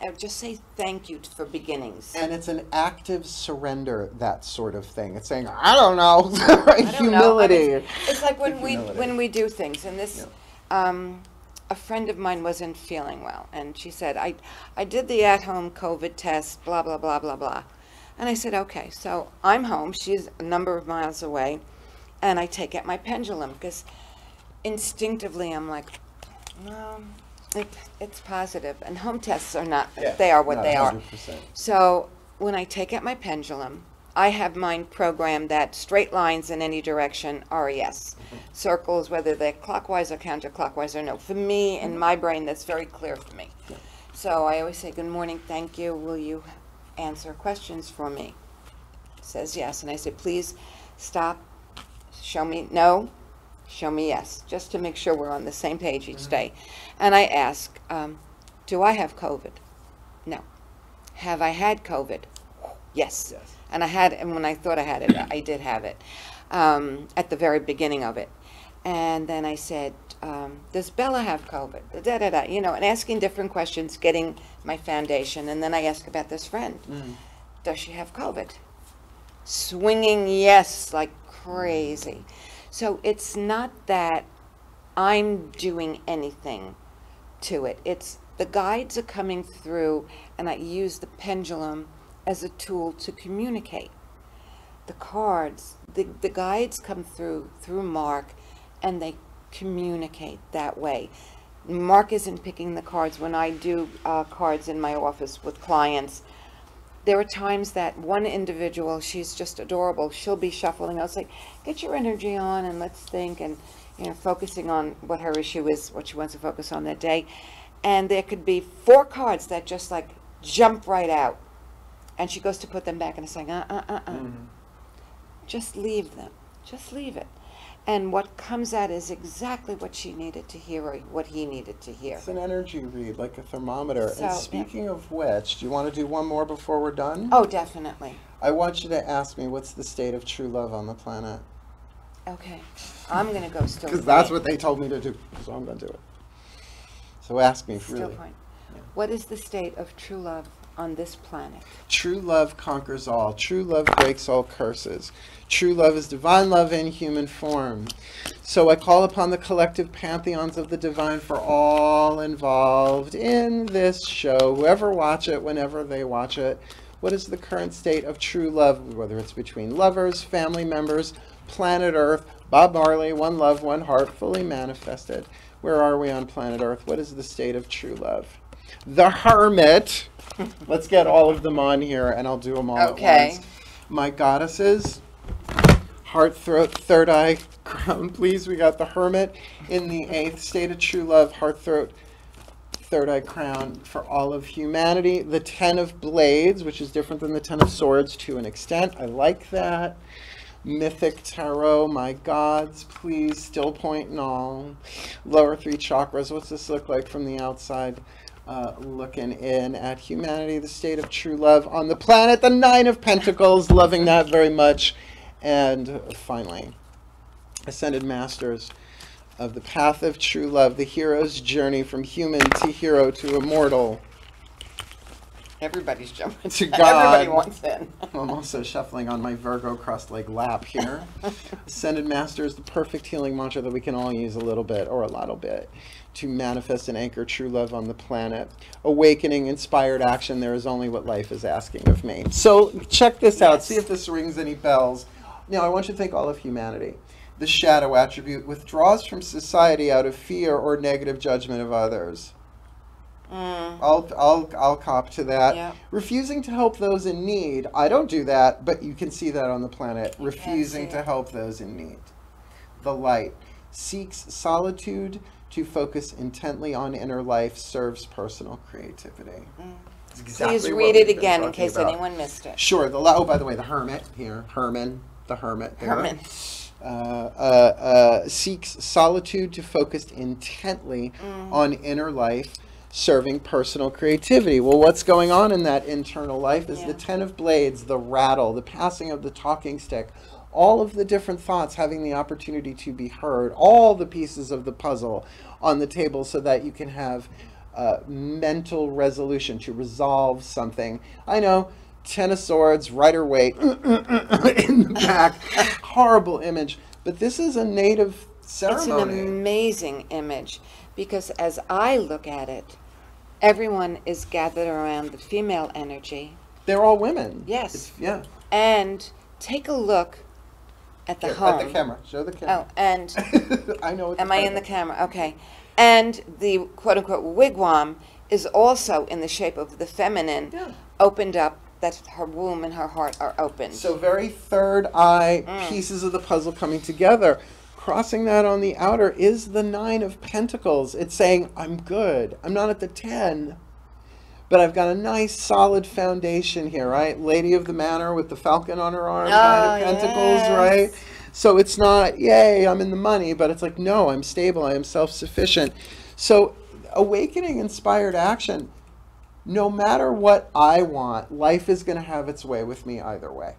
And just say thank you for beginnings. And it's an active surrender, that sort of thing. It's saying, I don't know, right? I don't know. I Humility. mean, it's like when Humility. we do things, and this, a friend of mine wasn't feeling well, and she said, I did the at-home COVID test, blah, blah, blah, blah, blah. And I said, okay, so I'm home. She's a number of miles away, and I take out my pendulum, because instinctively I'm like, no, it's positive. And home tests are not, they are what No, they are. 100%. So when I take out my pendulum, I have mine programmed that straight lines in any direction are a yes. Circles, whether they're clockwise or counterclockwise, or no. For me, in my brain, that's very clear for me. So I always say, good morning, thank you. Will you answer questions for me? Says yes. And I say, please stop, show me no, show me yes, just to make sure we're on the same page each day. And I ask, do I have COVID? No. Have I had COVID? Yes. And and when I thought I had it, I did have it at the very beginning of it. And then I said, does Bella have COVID? Da-da-da, and asking different questions, getting my foundation. And then I ask about this friend. Does she have COVID? Swinging yes like crazy. So it's not that I'm doing anything to it. It's the guides are coming through, and I use the pendulum as a tool to communicate. The cards, the guides come through Mark, and they communicate that way. Mark isn't picking the cards. When I do cards in my office with clients, there are times that one individual, she's just adorable, she'll be shuffling. I'll say, get your energy on and let's think, and focusing on what her issue is, what she wants to focus on that day. And there could be 4 cards that just like jump right out, and she goes to put them back, and it's like, just leave them, just leave it. And what comes out is exactly what she needed to hear, or what he needed to hear. It's an energy read, like a thermometer. So, and speaking of which, do you want to do one more before we're done? Oh, definitely. I want you to ask me, what's the state of true love on the planet? Okay. I'm going to go still Because point. that's what they told me to do, so I'm going to do it. So ask me, Still really. point. Yeah. What is the state of true love on this planet? True love conquers all. True love breaks all curses. True love is divine love in human form. So I call upon the collective pantheons of the divine for all involved in this show, whoever watch it, whenever they watch it. What is the current state of true love, whether it's between lovers, family members, planet Earth, Bob Marley, one love, one heart, fully manifested? Where are we on planet Earth? What is the state of true love? The Hermit. Let's get all of them on here, and I'll do them all at once. My goddesses, heart, throat, third eye, crown, please. We got the Hermit in the 8th state of true love, heart, throat, third eye, crown for all of humanity. The 10 of blades, which is different than the 10 of swords to an extent. I like that. Mythic tarot, my gods, please, still point and all. Lower 3 chakras, what's this look like from the outside? Looking in at humanity, the state of true love on the planet, the 9 of Pentacles, loving that very much. And finally, Ascended Masters of the path of true love, the hero's journey from human to hero to immortal. Everybody's jumping. To God. Everybody wants in. I'm also shuffling on my Virgo cross-leg lap here. Ascended Master is the perfect healing mantra that we can all use a little bit or a little bit to manifest and anchor true love on the planet. Awakening, inspired action, there is only what life is asking of me. So check this out. See if this rings any bells. Now, I want you to think all of humanity. The shadow attribute withdraws from society out of fear or negative judgment of others. I'll cop to that. Yeah. Refusing to help those in need. I don't do that, but you can see that on the planet. Refusing to help those in need. The light seeks solitude to focus intently on inner life, serves personal creativity. Exactly. Please read it again in case anyone missed it. Sure. Oh, by the way, the Hermit here. Herman. The Hermit. There. Herman. Seeks solitude to focus intently on inner life, serving personal creativity. Well, what's going on in that internal life is the 10 of blades, the rattle, the passing of the talking stick, all of the different thoughts having the opportunity to be heard, all the pieces of the puzzle on the table so that you can have mental resolution to resolve something. I know, 10 of swords, rider waite in the back, horrible image, but this is a native ceremony. It's an amazing image, because as I look at it, everyone is gathered around the female energy. They're all women. Yes. Yeah. And take a look at the Here, home. At the camera. Show the camera. Oh, and I know. am I in the camera? Okay. And the quote-unquote wigwam is also in the shape of the feminine, opened up, that her womb and her heart are open. So very third eye pieces of the puzzle coming together. Crossing that on the outer is the 9 of Pentacles. It's saying, I'm good. I'm not at the 10, but I've got a nice solid foundation here, right? Lady of the Manor with the falcon on her arm, 9 of Pentacles, right? So it's not, yay, I'm in the money, but it's like, no, I'm stable, I am self-sufficient. So awakening inspired action, no matter what I want, life is going to have its way with me either way.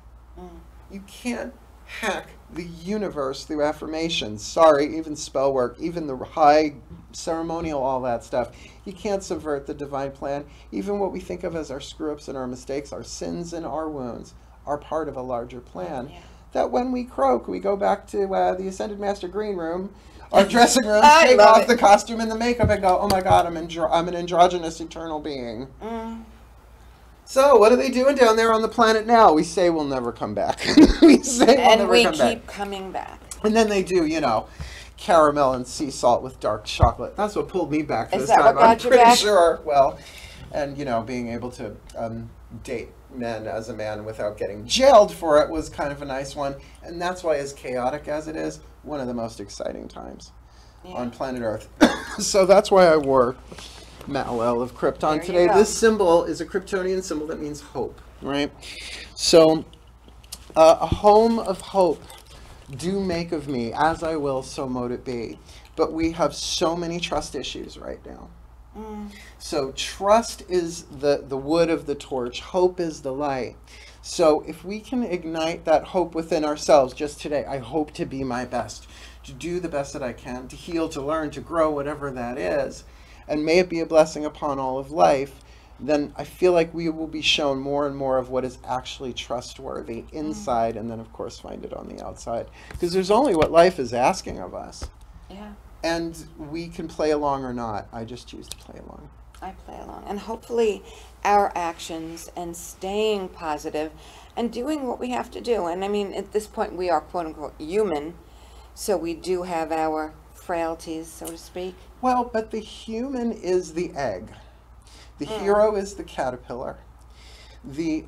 You can't hack the universe through affirmations. Sorry, even spell work, even the high ceremonial, all that stuff. You can't subvert the divine plan. Even what we think of as our screw-ups and our mistakes, our sins and our wounds, are part of a larger plan. That when we croak, we go back to the Ascended Master Green Room, our dressing rooms, take off the costume and the makeup and go, oh my God, I'm an androgynous eternal being. So what are they doing down there on the planet now? We say we'll never come back. We say we'll never come back. And we keep coming back. And then they do, you know, caramel and sea salt with dark chocolate. That's what pulled me back this time. Is that what got you back? I'm pretty sure. Well, and, you know, being able to date men as a man without getting jailed for it was kind of a nice one. And that's why, as chaotic as it is, one of the most exciting times on planet Earth. So that's why I wore Malel of Krypton today. This symbol is a Kryptonian symbol that means hope, right? So a home of hope. Do make of me, as I will, so mote it be. But we have so many trust issues right now. So trust is the wood of the torch. Hope is the light. So if we can ignite that hope within ourselves just today, I hope to be my best, to do the best that I can, to heal, to learn, to grow, whatever that is, and may it be a blessing upon all of life, then I feel like we will be shown more and more of what is actually trustworthy inside, and then, of course, find it on the outside. Because there's only what life is asking of us. Yeah. And we can play along or not. I just choose to play along. I play along. And hopefully our actions and staying positive and doing what we have to do. And I mean, at this point, we are, quote unquote, human. So we do have our frailties, so to speak. Well, but the human is the egg. The hero is the caterpillar. The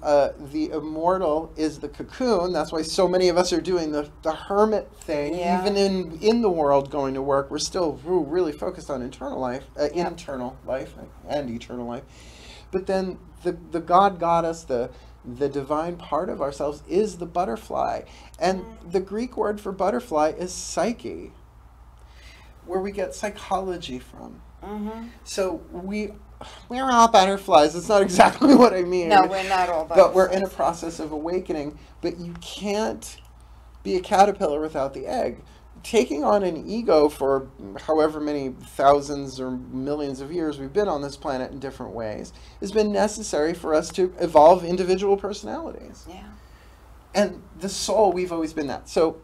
immortal is the cocoon. That's why so many of us are doing the hermit thing. Even in the world going to work, we're still really focused on internal life and eternal life. But then the God goddess, the divine part of ourselves is the butterfly. And the Greek word for butterfly is psyche, where we get psychology from. So we're all butterflies. It's not exactly what I mean. No, we're not all butterflies. But we're in a process of awakening. But you can't be a caterpillar without the egg. Taking on an ego for however many thousands or millions of years we've been on this planet in different ways has been necessary for us to evolve individual personalities. Yeah. And the soul, we've always been that. So,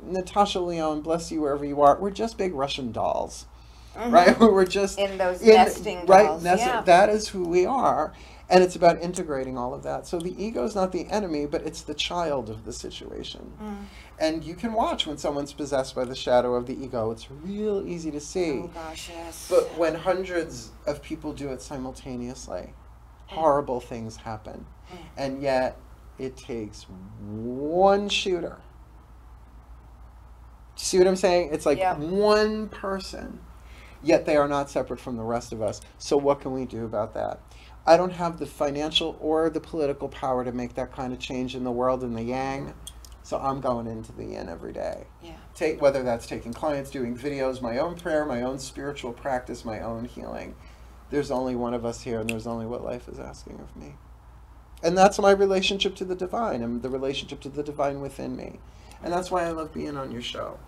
Natasha Lyons, bless you wherever you are, we're just big Russian dolls. Right? We're just in those nesting dolls. Right, that is who we are, and it's about integrating all of that. So the ego is not the enemy, but it's the child of the situation. And you can watch when someone's possessed by the shadow of the ego. It's real easy to see. Oh gosh, yes. But when hundreds of people do it simultaneously, horrible things happen. And yet it takes one shooter. See what I'm saying? It's like one person. Yet they are not separate from the rest of us. So what can we do about that? I don't have the financial or the political power to make that kind of change in the world in the yang. So I'm going into the yin every day. Whether that's taking clients, doing videos, my own prayer, my own spiritual practice, my own healing. There's only one of us here, and there's only what life is asking of me. And that's my relationship to the divine, and the relationship to the divine within me. And that's why I love being on your show.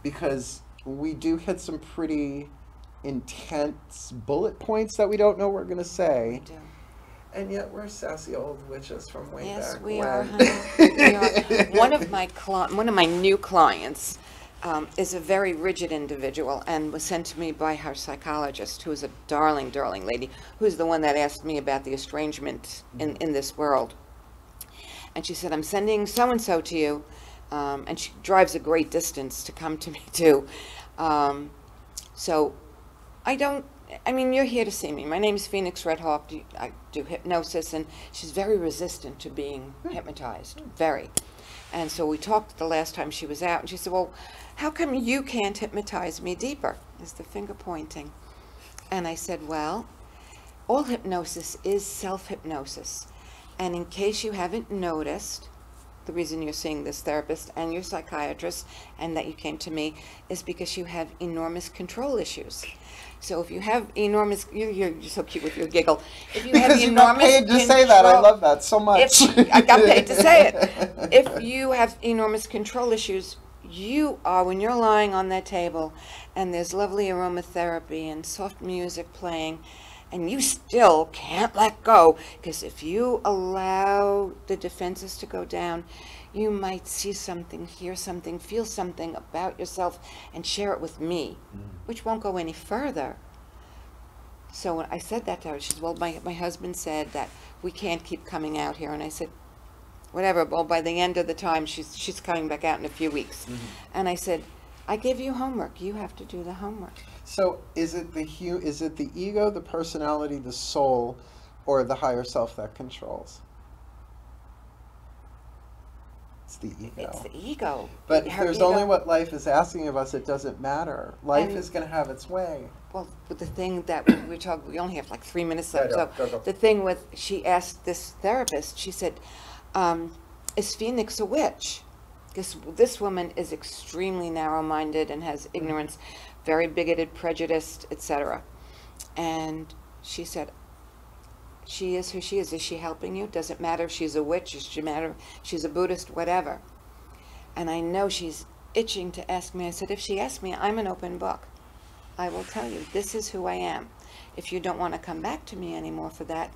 Because we do hit some pretty intense bullet points that we don't know we're going to say. We do. And yet we're sassy old witches from way back when. Yes, we are, honey. We are. One of my new clients is a very rigid individual and was sent to me by her psychologist, who is a darling, darling lady, who's the one that asked me about the estrangement in this world. And she said, I'm sending so-and-so to you. And she drives a great distance to come to me, too. So I mean, you're here to see me. My name is Phoenix Redhawk. I do hypnosis, and she's very resistant to being hypnotized, very. And so we talked the last time she was out, and she said, well, how come you can't hypnotize me deeper? Is the finger pointing. And I said, well, all hypnosis is self-hypnosis. And in case you haven't noticed, the reason you're seeing this therapist and your psychiatrist and that you came to me is because you have enormous control issues. So if you have enormous, you're so cute with your giggle. If you because have you got paid to say that, I love that so much. I got paid to say it. If you have enormous control issues, you are, when you're lying on that table and there's lovely aromatherapy and soft music playing, and you still can't let go, because if you allow the defenses to go down, you might see something, hear something, feel something about yourself and share it with me, which won't go any further. So when I said that to her, she said, well, my husband said that we can't keep coming out here. And I said, whatever, well, by the end of the time, she's coming back out in a few weeks. And I said, I give you homework. You have to do the homework. So is it the ego, the personality, the soul, or the higher self that controls? It's the ego. It's the ego. But if Her there's ego- only what life is asking of us, it doesn't matter. Life is going to have its way. Well, but the thing that we talked, we only have like 3 minutes Yeah, left. So go. the thing with, she asked this therapist, she said, is Phoenix a witch? Because this woman is extremely narrow-minded and has ignorance, very bigoted, prejudiced, etc. And she said, she is who she is. Is she helping you? Does it matter if she's a witch? Does it matter if she's a Buddhist? Whatever. And I know she's itching to ask me. I said, if she asks me, I'm an open book. I will tell you, this is who I am. If you don't want to come back to me anymore for that,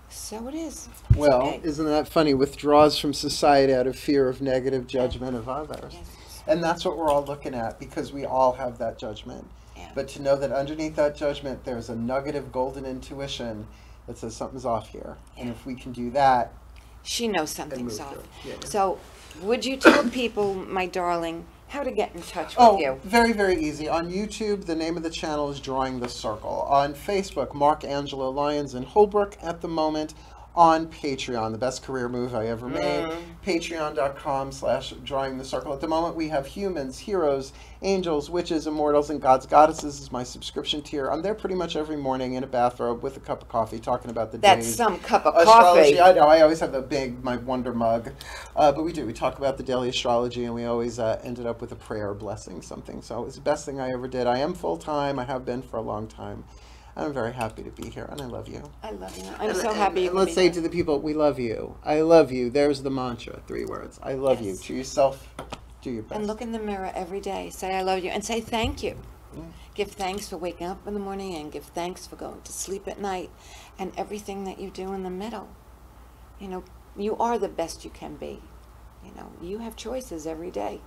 so it is. It's Well, okay. isn't that funny? Withdraws from society out of fear of negative judgment of others. Yes. And that's what we're all looking at, because we all have that judgment. Yeah. But to know that underneath that judgment, there's a nugget of golden intuition that says something's off here. And Yeah. if we can do that, She knows something's move off. through. Yeah. So would you tell people, my darling, how to get in touch with oh, you? very, very easy. On YouTube, the name of the channel is Drawing the Circle. On Facebook, Mark Angelo Lyons in Holbrook at the moment. On Patreon, the best career move I ever made. Patreon.com/Drawing the Circle. At the moment, we have humans, heroes, angels, witches, immortals, and gods, goddesses is my subscription tier. I'm there pretty much every morning in a bathrobe with a cup of coffee, talking about the That's days. some cup of Astrology, coffee. I know. I always have my wonder mug. But we do. We talk about the daily astrology, and we always ended up with a prayer, blessing, something. So it was the best thing I ever did. I am full-time. I have been for a long time. I'm very happy to be here, and I love you. I love you. I'm so happy you And could let's be say here. to the people, we love you. I love you. There's the mantra, 3 words. I love you. Yes. To yourself, do your best. And look in the mirror every day. Say I love you and say thank you. Yeah. Give thanks for waking up in the morning and give thanks for going to sleep at night and everything that you do in the middle. You know, you are the best you can be. You know, you have choices every day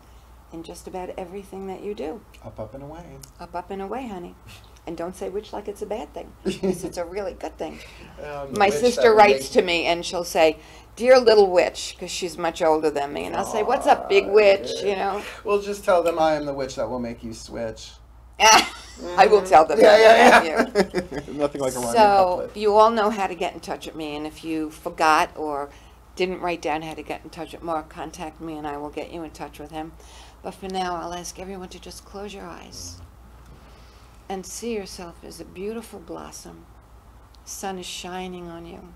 in just about everything that you do. Up, and away. Up, and away, honey. And don't say witch like it's a bad thing, because it's a really good thing. The My witch sister that will writes make- to me and she'll say, "Dear little witch," because she's much older than me. And I'll say, "What's up, big witch?" You know. We'll just tell them I am the witch that will make you switch. I will tell them Yeah. that. You. Nothing like a rhyming So couplet. you all know how to get in touch with me, and if you forgot or didn't write down how to get in touch with Mark, contact me and I will get you in touch with him. But for now, I'll ask everyone to just close your eyes and see yourself as a beautiful blossom. Sun is shining on you.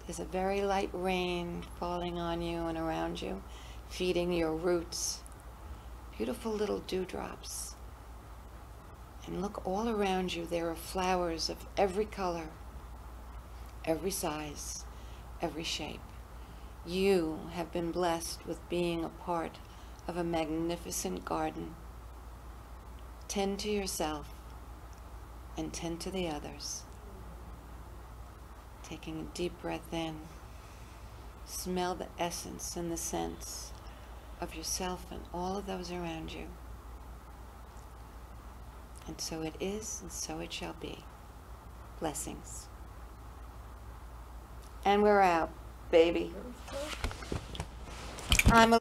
There's a very light rain falling on you and around you, feeding your roots. Beautiful little dewdrops. And look all around you. There are flowers of every color, every size, every shape. You have been blessed with being a part of a magnificent garden. Tend to yourself and tend to the others. Taking a deep breath in, smell the essence and the scents of yourself and all of those around you. And so it is, and so it shall be. Blessings. And we're out, baby. I'm a